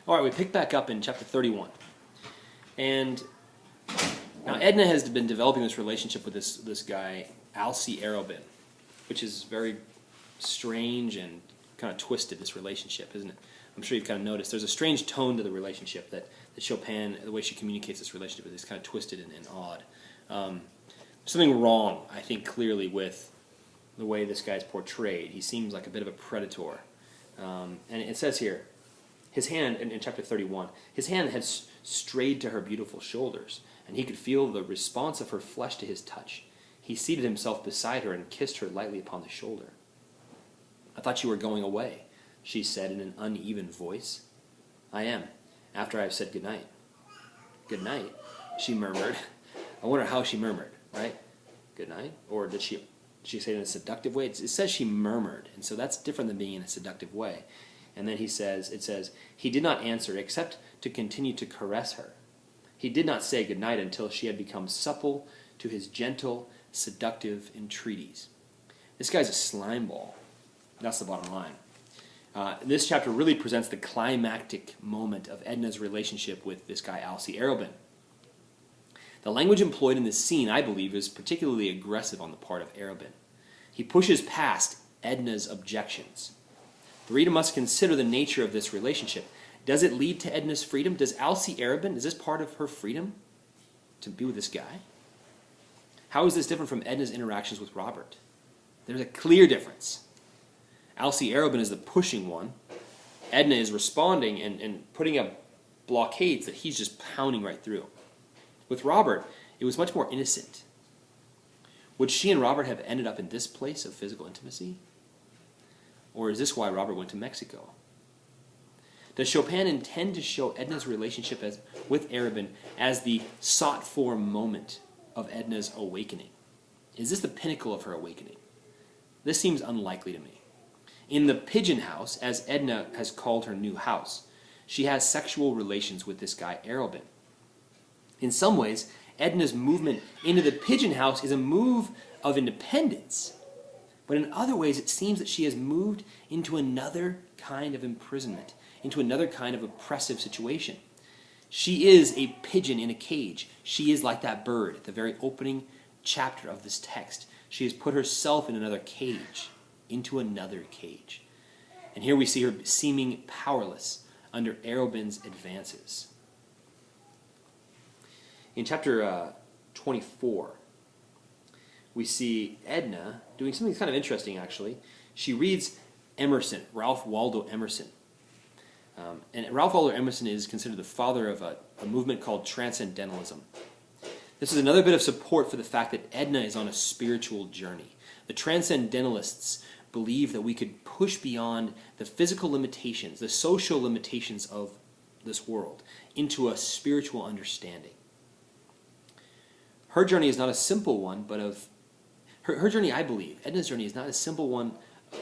All right, we pick back up in chapter 31. And now Edna has been developing this relationship with this guy, Alcee Arobin, which is very strange and kind of twisted, this relationship, isn't it? I'm sure you've kind of noticed. There's a strange tone to the relationship that Chopin, the way she communicates this relationship is kind of twisted and odd. Something wrong, I think, clearly with the way this guy's portrayed. He seems like a bit of a predator. And it says here, his hand, in chapter 31, his hand had strayed to her beautiful shoulders, and he could feel the response of her flesh to his touch. He seated himself beside her and kissed her lightly upon the shoulder. "I thought you were going away," she said in an uneven voice. "I am, after I have said good night." "Good night," she murmured. I wonder how she murmured, right? Good night? Or did she say it in a seductive way? It says she murmured, and so that's different than being in a seductive way. And then it says, he did not answer except to continue to caress her. He did not say good night until she had become supple to his gentle, seductive entreaties. This guy's a slime ball. That's the bottom line. This chapter really presents the climactic moment of Edna's relationship with this guy, Alcee Arobin. The language employed in this scene, I believe, is particularly aggressive on the part of Arobin. He pushes past Edna's objections. The reader must consider the nature of this relationship. Does it lead to Edna's freedom? Does Alcee Arobin, is this part of her freedom to be with this guy? How is this different from Edna's interactions with Robert? There's a clear difference. Alcee Arobin is the pushing one. Edna is responding and putting up blockades that he's just pounding right through. With Robert, it was much more innocent. Would she and Robert have ended up in this place of physical intimacy? Or is this why Robert went to Mexico? Does Chopin intend to show Edna's relationship with Arobin as the sought-for moment of Edna's awakening? Is this the pinnacle of her awakening? This seems unlikely to me. In the pigeon house, as Edna has called her new house, she has sexual relations with this guy Arobin. In some ways, Edna's movement into the pigeon house is a move of independence. But in other ways, it seems that she has moved into another kind of imprisonment, into another kind of oppressive situation. She is a pigeon in a cage. She is like that bird at the very opening chapter of this text. She has put herself in another cage, into another cage. And here we see her seeming powerless under Arobin's advances. In chapter 24, we see Edna doing something kind of interesting, actually. She reads Emerson, Ralph Waldo Emerson. And Ralph Waldo Emerson is considered the father of a movement called Transcendentalism. This is another bit of support for the fact that Edna is on a spiritual journey. The Transcendentalists believe that we could push beyond the physical limitations, the social limitations of this world, into a spiritual understanding. Her journey is not a simple one, but her journey, I believe, Edna's journey is not a simple one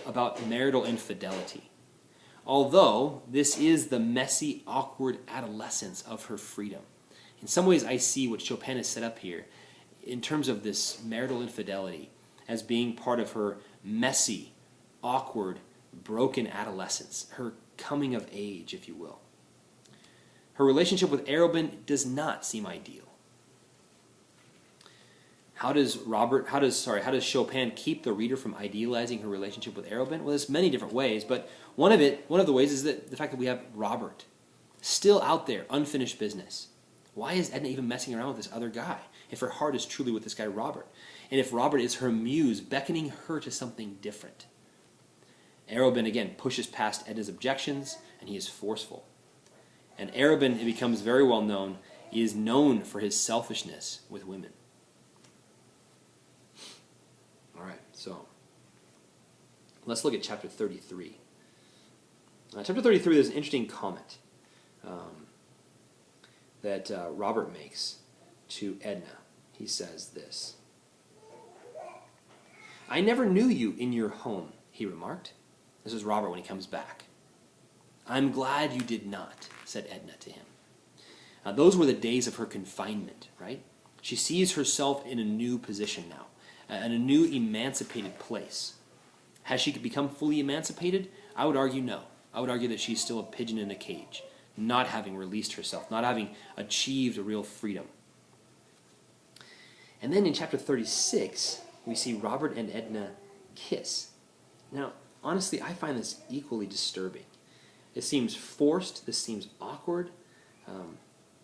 about marital infidelity. Although this is the messy, awkward adolescence of her freedom. In some ways, I see what Chopin has set up here in terms of this marital infidelity as being part of her messy, awkward, broken adolescence, her coming of age, if you will. Her relationship with Arobin does not seem ideal. How does Chopin keep the reader from idealizing her relationship with Arobin? Well, there's many different ways, but one of the ways is that the fact that we have Robert still out there, unfinished business. Why is Edna even messing around with this other guy if her heart is truly with this guy Robert? And if Robert is her muse, beckoning her to something different. Arobin, again, pushes past Edna's objections, and he is forceful. And Arobin, it becomes very well known, is known for his selfishness with women. All right, so let's look at chapter 33. Chapter 33, there's an interesting comment that Robert makes to Edna. He says this: "I never knew you in your home," he remarked. This is Robert when he comes back. "I'm glad you did not," said Edna to him. Those were the days of her confinement, right? She sees herself in a new position now, in a new emancipated place. Has she become fully emancipated? I would argue no. I would argue that she's still a pigeon in a cage, not having released herself, not having achieved a real freedom. And then in chapter 36, we see Robert and Edna kiss. Now, honestly, I find this equally disturbing. It seems forced, this seems awkward,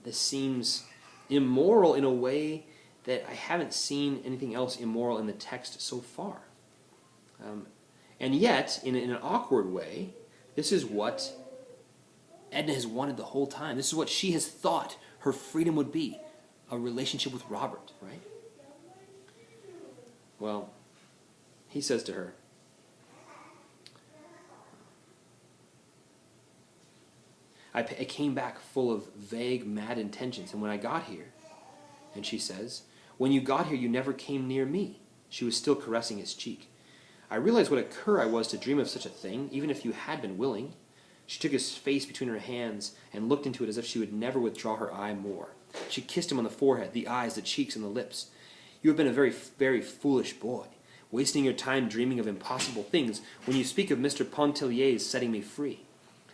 this seems immoral in a way that I haven't seen anything else immoral in the text so far. And yet, in an awkward way, this is what Edna has wanted the whole time. This is what she has thought her freedom would be, a relationship with Robert, right? Well, he says to her, I came back full of vague, mad intentions, and when I got here, and she says, when you got here, you never came near me. She was still caressing his cheek. I realized what a cur I was to dream of such a thing, even if you had been willing. She took his face between her hands and looked into it as if she would never withdraw her eye more. She kissed him on the forehead, the eyes, the cheeks, and the lips. You have been a very, very foolish boy, wasting your time dreaming of impossible things when you speak of Mr. Pontellier's setting me free.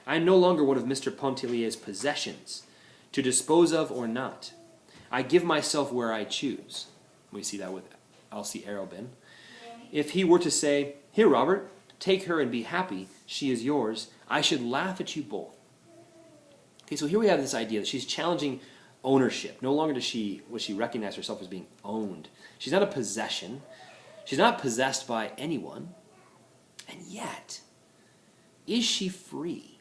I am no longer one of Mr. Pontellier's possessions, to dispose of or not. I give myself where I choose. We see that with Elsie Arobin. If he were to say, here, Robert, take her and be happy, she is yours, I should laugh at you both. Okay, so here we have this idea that she's challenging ownership. No longer does she recognize herself as being owned. She's not a possession. She's not possessed by anyone. And yet, is she free?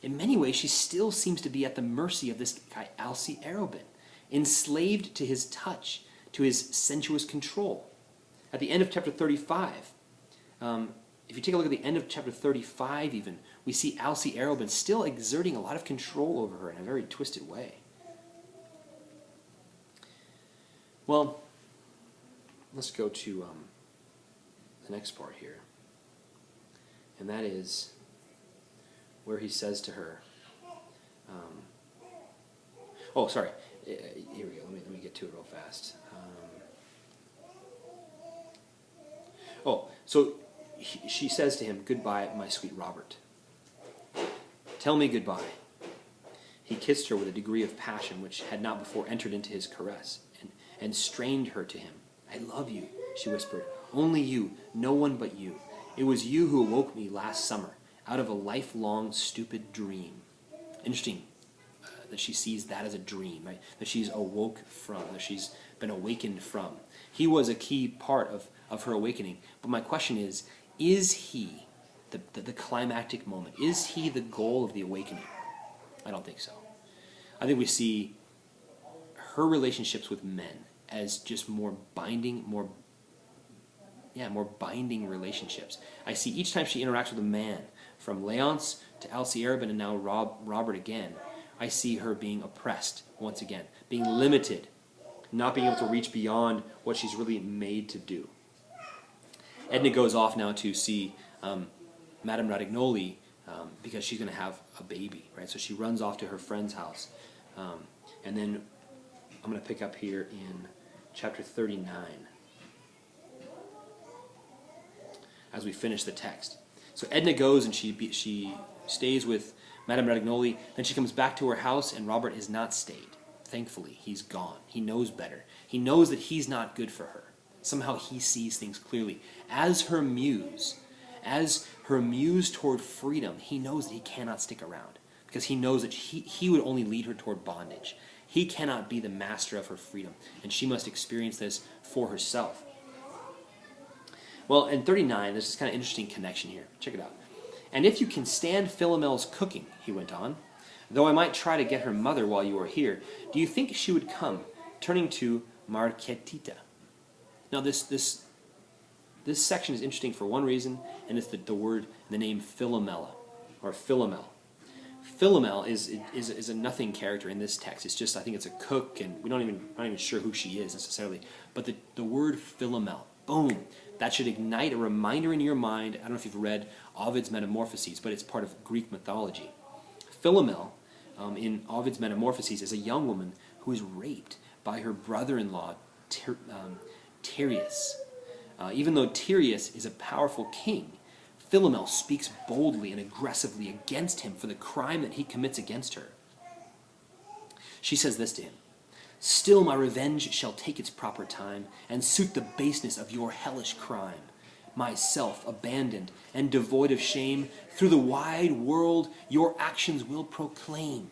In many ways, she still seems to be at the mercy of this guy, Elsie Arobin, enslaved to his touch, to his sensuous control. At the end of chapter 35, if you take a look at the end of chapter 35 even, we see Elsie Arobin still exerting a lot of control over her in a very twisted way. Well, let's go to the next part here. And that is where he says to her, oh, sorry. Here we go. Let me get to it real fast. So she says to him, goodbye, my sweet Robert. Tell me goodbye. He kissed her with a degree of passion which had not before entered into his caress, and strained her to him. I love you, she whispered. Only you, no one but you. It was you who awoke me last summer, out of a lifelong stupid dream. Interesting that she sees that as a dream, right? That she's awoke from, that she's been awakened from. He was a key part of her awakening. But my question is he the climactic moment? Is he the goal of the awakening? I don't think so. I think we see her relationships with men as just more binding relationships. I see each time she interacts with a man, from Leonce to Elsie Arobin and now Robert again, I see her being oppressed once again, being limited, not being able to reach beyond what she's really made to do. Edna goes off now to see Madame Radignoli because she's going to have a baby, right? So she runs off to her friend's house. And then I'm going to pick up here in chapter 39 as we finish the text. So Edna goes and she stays with Madame Radignoli. Then she comes back to her house and Robert has not stayed. Thankfully, he's gone. He knows better. He knows that he's not good for her. Somehow he sees things clearly. As her muse toward freedom, he knows that he cannot stick around because he knows that he would only lead her toward bondage. He cannot be the master of her freedom, and she must experience this for herself. Well, in 39, there's this kind of interesting connection here. Check it out. And if you can stand Philomel's cooking, he went on, though I might try to get her mother while you are here, do you think she would come, turning to Marquetita? Now, this section is interesting for one reason, and it's the name Philomela, or Philomel. Philomel is a nothing character in this text. It's just, I think it's a cook, and we're not even sure who she is necessarily. But the word Philomel, boom, that should ignite a reminder in your mind. I don't know if you've read Ovid's Metamorphoses, but it's part of Greek mythology. Philomel, in Ovid's Metamorphoses, is a young woman who is raped by her brother-in-law, Tereus. Even though Tereus is a powerful king, Philomel speaks boldly and aggressively against him for the crime that he commits against her. She says this to him: "Still my revenge shall take its proper time, and suit the baseness of your hellish crime. Myself abandoned and devoid of shame, through the wide world your actions will proclaim.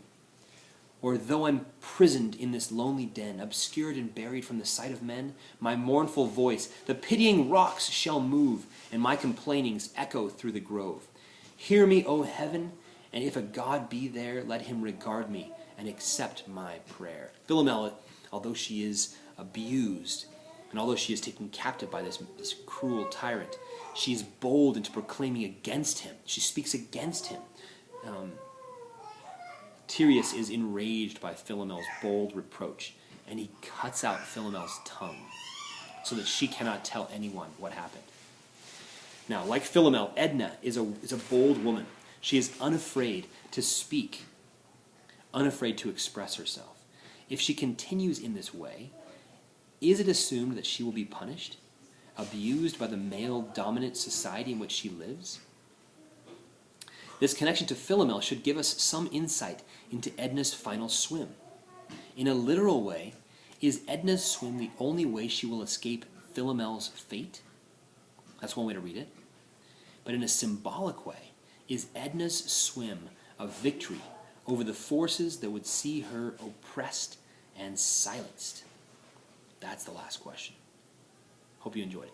Or though I'm prisoned in this lonely den, obscured and buried from the sight of men, my mournful voice the pitying rocks shall move, and my complainings echo through the grove. Hear me, O heaven, and if a God be there, let him regard me and accept my prayer." Philomel, although she is abused, and although she is taken captive by this cruel tyrant, she is bold into proclaiming against him. She speaks against him. Tyreus is enraged by Philomel's bold reproach, and he cuts out Philomel's tongue so that she cannot tell anyone what happened. Now, like Philomel, Edna is a bold woman. She is unafraid to speak, unafraid to express herself. If she continues in this way, is it assumed that she will be punished, abused by the male-dominant society in which she lives? This connection to Philomel should give us some insight into Edna's final swim. In a literal way, is Edna's swim the only way she will escape Philomel's fate? That's one way to read it. But in a symbolic way, is Edna's swim a victory over the forces that would see her oppressed and silenced? That's the last question. Hope you enjoyed it.